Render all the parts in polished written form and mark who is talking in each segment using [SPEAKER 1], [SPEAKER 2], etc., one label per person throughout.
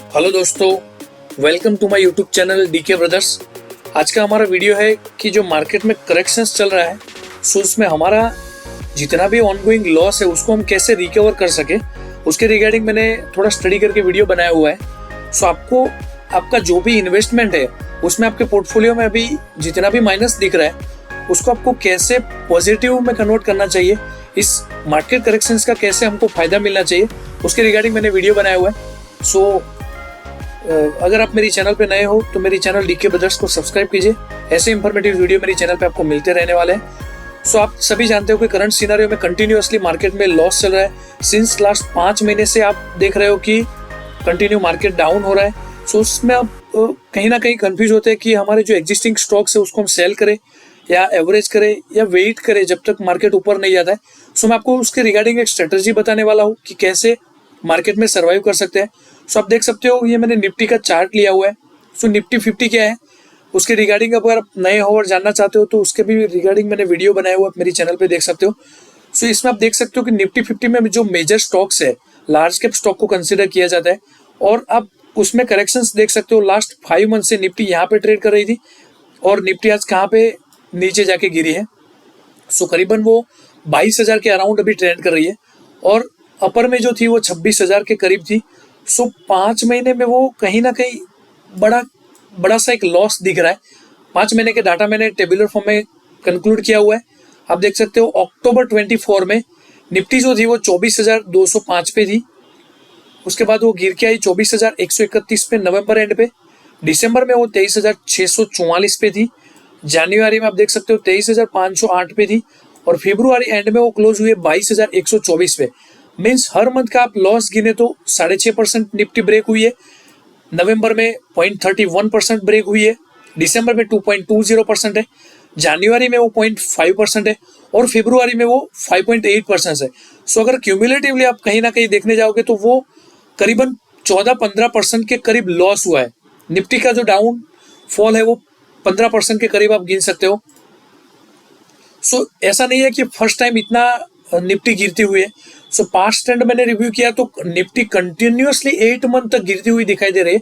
[SPEAKER 1] Hello दोस्तों, welcome to my YouTube channel DK brothers. आज का हमारा वीडियो है कि जो मार्केट में करेक्शंस चल रहा है सो उसमें हमारा जितना भी ऑनगोइंग लॉस है उसको हम कैसे रिकवर कर सके, उसके रिगार्डिंग मैंने थोड़ा स्टडी करके वीडियो बनाया हुआ है। सो आपको आपका जो भी इन्वेस्टमेंट है उसमें आपके पोर्टफोलियो में अभी जितना भी माइनस दिख रहा है उसको आपको कैसे पॉजिटिव में कन्वर्ट करना चाहिए, इस मार्केट करेक्शंस का कैसे हमको फायदा मिलना चाहिए, उसके रिगार्डिंग मैंने वीडियो बनाया हुआ है। सो अगर आप मेरी चैनल पे नए हो तो मेरी चैनल डीके ब्रदर्स को सब्सक्राइब कीजिए। ऐसे इंफॉर्मेटिव वीडियो मेरी चैनल पे आपको मिलते रहने वाले हैं। सो आप सभी जानते हो कि करंट सिनेरियो में कंटिन्यूअसली मार्केट में लॉस चल रहा है। सिंस लास्ट 5 महीने से आप देख रहे हो कि कंटिन्यू मार्केट डाउन हो रहा है। सो उसमें आप कहीं ना कहीं कंफ्यूज होते हैं कि हमारे जो एग्जिस्टिंग स्टॉक्स है उसको हम सेल करें या एवरेज करें या वेट करें जब तक मार्केट ऊपर नहीं जाता है। सो मैं आपको उसके रिगार्डिंग एक स्ट्रेटजी बताने वाला हूँ कि कैसे मार्केट में सर्वाइव कर सकते हैं। सो आप देख सकते हो ये मैंने निफ्टी का चार्ट लिया हुआ है। सो निफ्टी 50 क्या है उसके रिगार्डिंग अगर आप नए हो और जानना चाहते हो तो उसके भी रिगार्डिंग मैंने वीडियो बनाया हुआ मेरी चैनल पे देख सकते हो। सो इसमें आप देख सकते हो कि निफ्टी 50 में जो मेजर स्टॉक्स है, लार्ज कैप स्टॉक को कंसिडर किया जाता है और आप उसमें करेक्शंस देख सकते हो। लास्ट 5 मंथ से निफ्टी यहाँ पे ट्रेड कर रही थी और निफ्टी आज कहाँ पे नीचे जाके गिरी है। सो करीबन वो 22,000 के अराउंड अभी ट्रेड कर रही है और अपर में जो थी वो 26,000 के करीब थी। सो 5 महीने में वो कहीं ना कहीं बड़ा सा एक लॉस दिख रहा है। 5 महीने के डाटा मैंने टेबुलर फॉर्म में कंक्लूड किया हुआ है। आप देख सकते हो अक्टूबर 24 में निफ्टी जो थी वो 24,205 पे थी। उसके बाद वो गिर के आई 24,131 पे नवंबर एंड पे। दिसंबर में वो 23,644 पे थी। जनवरी में आप देख सकते हो 23,508 पे थी और फरवरी एंड में वो क्लोज हुए 22,124 पे। मीन्स हर मंथ का आप लॉस गिने तो 6.5% निफ्टी ब्रेक हुई है। नवंबर में 0.31% ब्रेक हुई है। दिसंबर में 2.20% है। जनवरी में वो 0.5% है और फरवरी में वो 5.8% है। सो अगर क्यूमुलेटिवली आप कहीं ना कहीं देखने जाओगे तो वो करीबन 14-15% के करीब लॉस हुआ है। निफ्टी का जो डाउन फॉल है वो 15% के करीब आप गिन सकते हो। सो ऐसा नहीं है कि फर्स्ट टाइम इतना निफ्टी गिरती हुई है। सो पास्ट ट्रेंड मैंने रिव्यू किया तो निफ्टी कंटिन्यूअसली 8 मंथ तक गिरती हुई दिखाई दे रही है।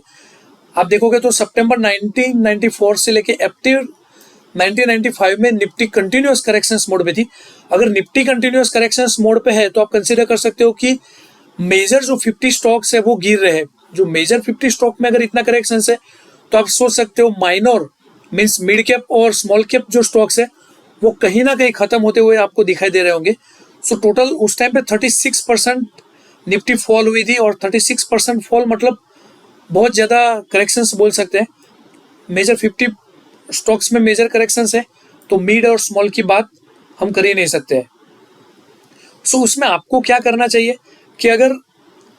[SPEAKER 1] आप देखोगे तो सितंबर 1994 से लेके अप्रैल 1995 में निफ्टी कंटिन्यूअस करेक्शंस मोड पे थी। अगर निफ्टी कंटिन्यूअस करेक्शंस मोड पे है तो आप कंसीडर कर सकते हो कि मेजर जो 50 स्टॉक्स है वो गिर रहे हैं। जो मेजर 50 स्टॉक में अगर इतना करेक्शन है तो आप सोच सकते हो माइनर मीन्स मिड कैप और स्मॉल कैप जो स्टॉक्स है वो कहीं ना कहीं खत्म होते हुए आपको दिखाई दे रहे होंगे। सो टोटल उस टाइम पे 36% निफ्टी फॉल हुई थी और 36% फॉल मतलब बहुत ज़्यादा करेक्शंस बोल सकते हैं। मेजर 50 स्टॉक्स में मेजर करेक्शंस है तो मिड और स्मॉल की बात हम कर ही नहीं सकते हैं। सो उसमें आपको क्या करना चाहिए कि अगर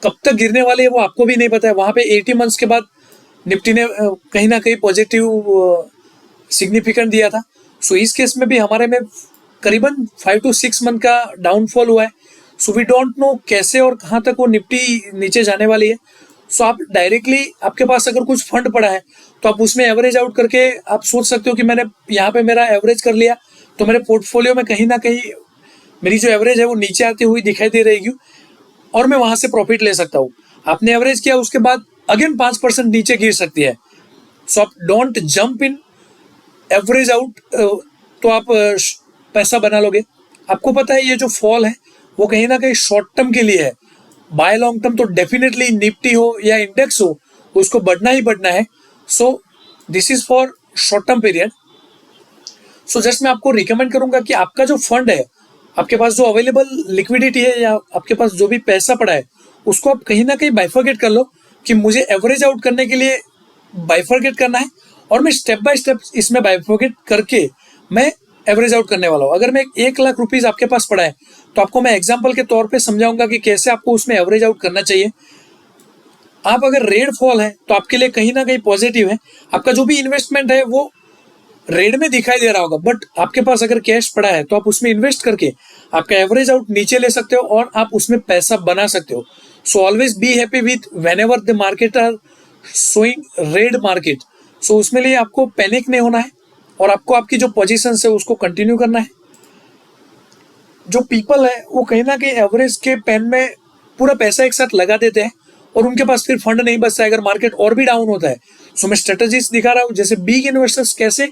[SPEAKER 1] कब तक गिरने वाले है वो आपको भी नहीं पता है। वहाँ पे 80 मंथ्स के बाद निफ्टी ने कहीं ना कहीं पॉजिटिव सिग्निफिकेंट दिया था। सो इस केस में भी हमारे में करीबन 5 to 6 मंथ का डाउनफॉल हुआ है। सो वी डोंट नो कैसे और कहाँ तक वो निफ्टी नीचे जाने वाली है। सो आप डायरेक्टली आपके पास अगर कुछ फंड पड़ा है तो आप उसमें एवरेज आउट करके आप सोच सकते हो कि मैंने यहाँ पे मेरा एवरेज कर लिया तो मेरे पोर्टफोलियो में कहीं ना कहीं मेरी जो एवरेज है वो नीचे आती हुई दिखाई दे रहेगी और मैं वहाँ से प्रॉफिट ले सकता हूँ। आपने एवरेज किया उसके बाद अगेन 5% नीचे गिर सकती है। सो आप don't jump in average out तो आप पैसा बना लोगे। आपको पता है ये जो फॉल है वो कहीं ना कहीं शॉर्ट टर्म के लिए है। बाय लॉन्ग टर्म तो डेफिनेटली निफ्टी हो या इंडेक्स हो उसको बढ़ना ही बढ़ना है। So this is for short term period. So just मैं आपको रिकमेंड करूंगा कि आपका जो फंड है, आपके पास जो अवेलेबल लिक्विडिटी है या आपके पास जो भी पैसा पड़ा है उसको आप कहीं ना कहीं बाइफरकेट कर लो कि मुझे एवरेज आउट करने के लिए बाइफरकेट करना है और मैं स्टेप बाय स्टेप इसमें बाइफरकेट करके मैं एवरेज आउट करने वाला हूँ। अगर मैं 1,00,000 रुपीज आपके पास पड़ा है तो आपको मैं एग्जाम्पल के तौर पे समझाऊंगा कि कैसे आपको उसमें एवरेज आउट करना चाहिए। आप अगर रेड फॉल है तो आपके लिए कहीं ना कहीं पॉजिटिव है। आपका जो भी इन्वेस्टमेंट है वो रेड में दिखाई दे रहा होगा बट आपके पास अगर कैश पड़ा है तो आप उसमें इन्वेस्ट करके आपका एवरेज आउट नीचे ले सकते हो और आप उसमें पैसा बना सकते हो। So always be happy with whenever the market are showing red market. So उसमें लिए आपको पैनिक नहीं होना है और आपको आपकी जो पोजीशन है उसको कंटिन्यू करना है। जो पीपल है वो कहीं ना कहीं एवरेज के पेन में पूरा पैसा एक साथ लगा देते हैं और उनके पास फिर फंड नहीं बचता है अगर मार्केट और भी डाउन होता है। सो मैं स्ट्रेटजीज दिखा रहा हूँ जैसे बिग इन्वेस्टर्स कैसे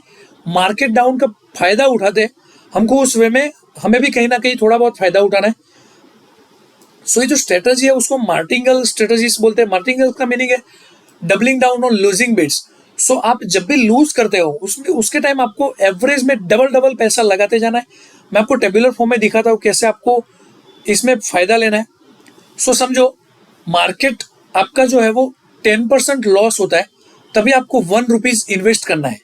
[SPEAKER 1] मार्केट डाउन का फायदा उठाते हैं, हमको उस वे में हमें भी कहीं ना कहीं थोड़ा बहुत फायदा उठाना है। सो ये जो स्ट्रेटजी है उसको मार्टिंगल स्ट्रेटजीज बोलते हैं। मार्टिंगल का मीनिंग है doubling down on losing bets. So आप जब भी लूज करते हो उसके टाइम आपको एवरेज में डबल पैसा लगाते जाना है। मैं आपको टेबुलर फॉर्म में दिखाता हूँ कैसे आपको इसमें फायदा लेना है। सो समझो मार्केट आपका जो है वो 10% लॉस होता है, तभी आपको 1 रुपीज इन्वेस्ट करना है।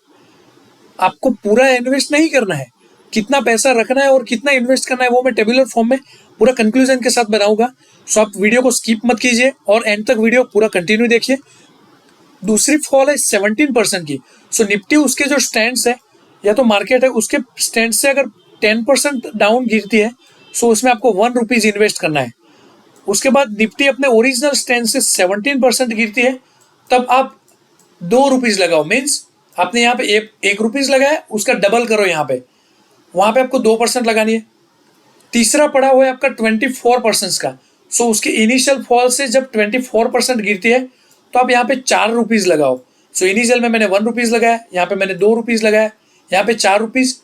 [SPEAKER 1] आपको पूरा इन्वेस्ट नहीं करना है, कितना पैसा रखना है और कितना इन्वेस्ट करना है वो मैं टेबुलर फॉर्म में पूरा कंक्लूजन के साथ बनाऊंगा। सो आप वीडियो को स्किप मत कीजिए और एंड तक वीडियो पूरा कंटिन्यू देखिए। दूसरी फॉल है 17% की। सो निफ्टी उसके जो स्टैंड्स है या तो मार्केट है उसके स्टैंड से अगर 10% डाउन गिरती है, सो उसमें आपको 1 रुपीज इन्वेस्ट करना है। उसके बाद निफ्टी अपने ओरिजिनल स्टैंड से 17% गिरती है, तब आप 2 रुपीज लगाओ। मीन्स आपने यहाँ पे 1 रुपीज लगाया, उसका डबल करो यहाँ पे, वहां पे आपको 2% लगानी है। तीसरा पड़ा हुआ है आपका 24% का। सो उसके इनिशियल फॉल से जब 24% गिरती है तो आप यहाँ पे 4 रुपीज लगाओ। सो इनिशियल में मैंने 1 रुपीज लगाया, यहाँ पे मैंने 2 रुपीज लगाया, यहाँ पे 4 रुपीज।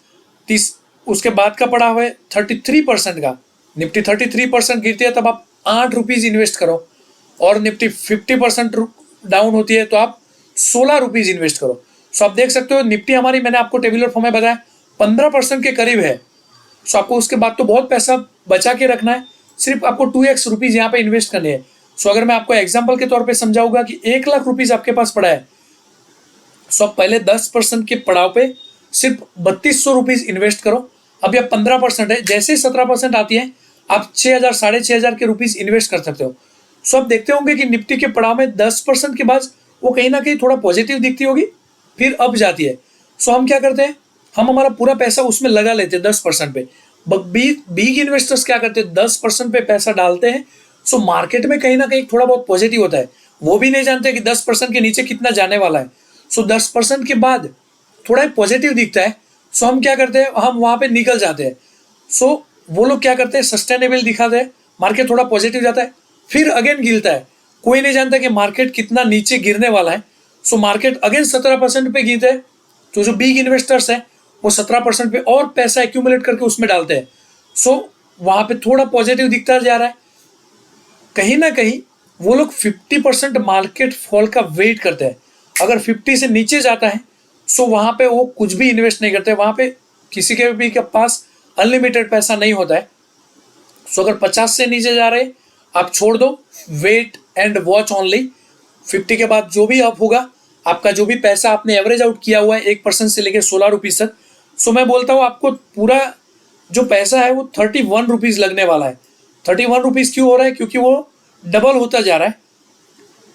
[SPEAKER 1] उसके बाद का पड़ा हुआ है 33% का। निफ्टी 33% गिरती है तब आप 8 रुपीज इन्वेस्ट करो, और निफ्टी 50% डाउन होती है तो आप 16 रुपीज इन्वेस्ट करो। सो आप देख सकते हो निफ्टी हमारी, मैंने आपको टेबुलर फॉर्म में बताया 15% के करीब है। सो आपको उसके बाद तो बहुत पैसा बचा के रखना है, सिर्फ आपको 2x रुपीज यहाँ पे इन्वेस्ट करने हैं। सो अगर मैं आपको एग्जांपल के तौर पे समझाऊंगा कि 1 लाख रुपीज आपके पास पड़ा है, सो आप पहले 10% के पड़ाव पे सिर्फ 3200 रुपीज इन्वेस्ट करो। अभी आप 15% है, जैसे ही 17% आती है आप 6000 6500 के रुपीज इन्वेस्ट कर सकते हो। सो आप देखते होंगे कि निफ्टी के पड़ाव में 10% के बाद वो कहीं ना कहीं थोड़ा पॉजिटिव दिखती होगी, फिर अप जाती है। सो हम क्या करते हैं, हम हमारा पूरा पैसा उसमें लगा लेते हैं 10% पे। बिग इन्वेस्टर्स क्या करते हैं, 10% पे पैसा डालते हैं। सो मार्केट में कहीं ना कहीं थोड़ा बहुत पॉजिटिव होता है, वो भी नहीं जानते कि 10% के नीचे कितना जाने वाला है। सो 10% के बाद थोड़ा पॉजिटिव दिखता है, सो हम क्या करते हैं, हम वहां पे निकल जाते हैं। सो वो लोग क्या करते हैं, सस्टेनेबल दिखाते हैं, मार्केट थोड़ा पॉजिटिव जाता है, फिर अगेन गिरता है। कोई नहीं जानता कि मार्केट कितना नीचे गिरने वाला है। सो मार्केट अगेन 17% पे गिरता है, तो जो बिग इन्वेस्टर्स है वो 17% पे और पैसा एक्यूमुलेट करके उसमें डालते हैं। सो वहां पे थोड़ा पॉजिटिव दिखता जा रहा है। कहीं ना कहीं वो लोग 50% मार्केट फॉल का वेट करते हैं। अगर 50 से नीचे जाता है सो वहां पे वो कुछ भी इन्वेस्ट नहीं करते। वहां पे किसी के भी के पास अनलिमिटेड पैसा नहीं होता है। सो अगर 50 से नीचे जा रहे आप छोड़ दो, वेट एंड वॉच ओनली। 50 के बाद जो भी अप होगा, आपका जो भी पैसा आपने एवरेज आउट किया हुआ है 1% से लेकर 16 रुपीज तक, सो मैं बोलता हूँ आपको पूरा जो पैसा है वो 31 रुपीज लगने वाला है। 31 रुपीज क्यों हो रहा है, क्योंकि वो डबल होता जा रहा है।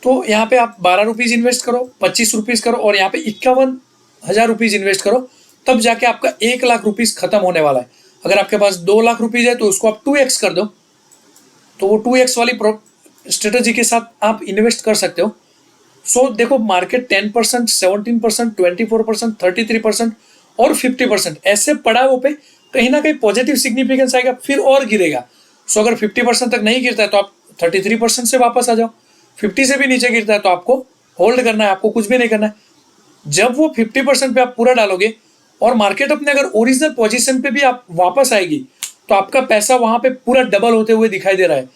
[SPEAKER 1] तो यहाँ पे आप 12 रुपीज इन्वेस्ट करो, 25 रुपीज करो, और यहाँ पे 51,000 रुपीज इन्वेस्ट करो, तब जाके आपका 1 लाख रुपीज खत्म होने वाला है। अगर आपके पास 2 लाख रुपीज है तो उसको आप 2x कर दो, तो वो 2x वाली स्ट्रेटेजी के साथ आप इन्वेस्ट कर सकते हो। सो देखो मार्केट 10%, 17%, 24%, 33% और 50% ऐसे पड़ावों पे कहीं ना कहीं पॉजिटिव सिग्निफिकेंस आएगा, फिर और गिरेगा। सो अगर 50% तक नहीं गिरता है तो आप 33% से वापस आ जाओ। 50 से भी नीचे गिरता है तो आपको होल्ड करना है, आपको कुछ भी नहीं करना है। जब वो 50% पे आप पूरा डालोगे और मार्केट अपने अगर ओरिजिनल पोजीशन पे भी आप वापस आएगी, तो आपका पैसा वहां पे पूरा डबल होते हुए दिखाई दे रहा है,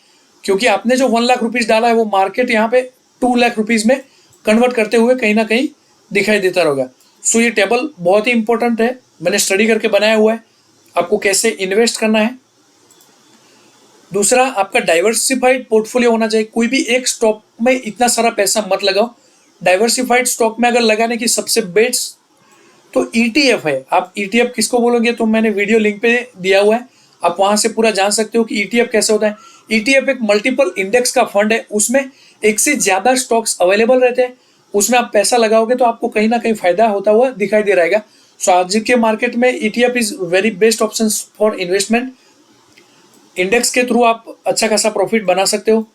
[SPEAKER 1] क्योंकि आपने जो 1 लाख रुपीज डाला है वो मार्केट यहाँ पे 2 लाख रुपीज में कन्वर्ट करते हुए कहीं ना कहीं दिखाई देता रहेगा। सो ये टेबल बहुत ही इंपॉर्टेंट है, मैंने स्टडी करके बनाया हुआ है आपको कैसे इन्वेस्ट करना है। दूसरा, आपका डाइवर्सिफाइड पोर्टफोलियो होना चाहिए। कोई भी एक स्टॉक में इतना सारा पैसा मत लगाओ। डाइवर्सिफाइड स्टॉक में अगर लगाने की सबसे बेस्ट तो ETF है। आप ETF किसको बोलोगे तो मैंने वीडियो लिंक पे दिया हुआ है, आप वहां से पूरा जान सकते हो कि ETF कैसे होता है। ETF एक मल्टीपल इंडेक्स का फंड है, उसमें एक से ज्यादा स्टॉक्स अवेलेबल रहते हैं। उसमें आप पैसा लगाओगे तो आपको कहीं ना कहीं फायदा होता हुआ दिखाई दे रहेगा। सो आज के मार्केट में ETF is very best option for investment. Index के थ्रू आप अच्छा खासा प्रॉफिट बना सकते हो।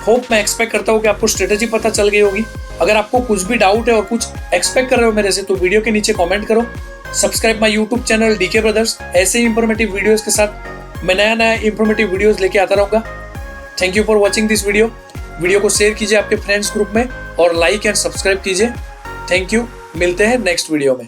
[SPEAKER 1] होप मैं एक्सपेक्ट करता हूँ कि आपको स्ट्रेटेजी पता चल गई होगी। अगर आपको कुछ भी डाउट है और कुछ एक्सपेक्ट कर रहे हो मेरे से, तो वीडियो के नीचे कमेंट करो। Subscribe my YouTube channel DK brothers. ऐसे ही इंफॉर्मेटिव वीडियोस के साथ मैं नया इंफॉर्मेटिव वीडियोस लेके आता रहूँगा। Thank you for watching this video. Video को शेयर कीजिए आपके फ्रेंड्स ग्रुप में और लाइक एंड सब्सक्राइब कीजिए। थैंक यू, मिलते हैं नेक्स्ट वीडियो में।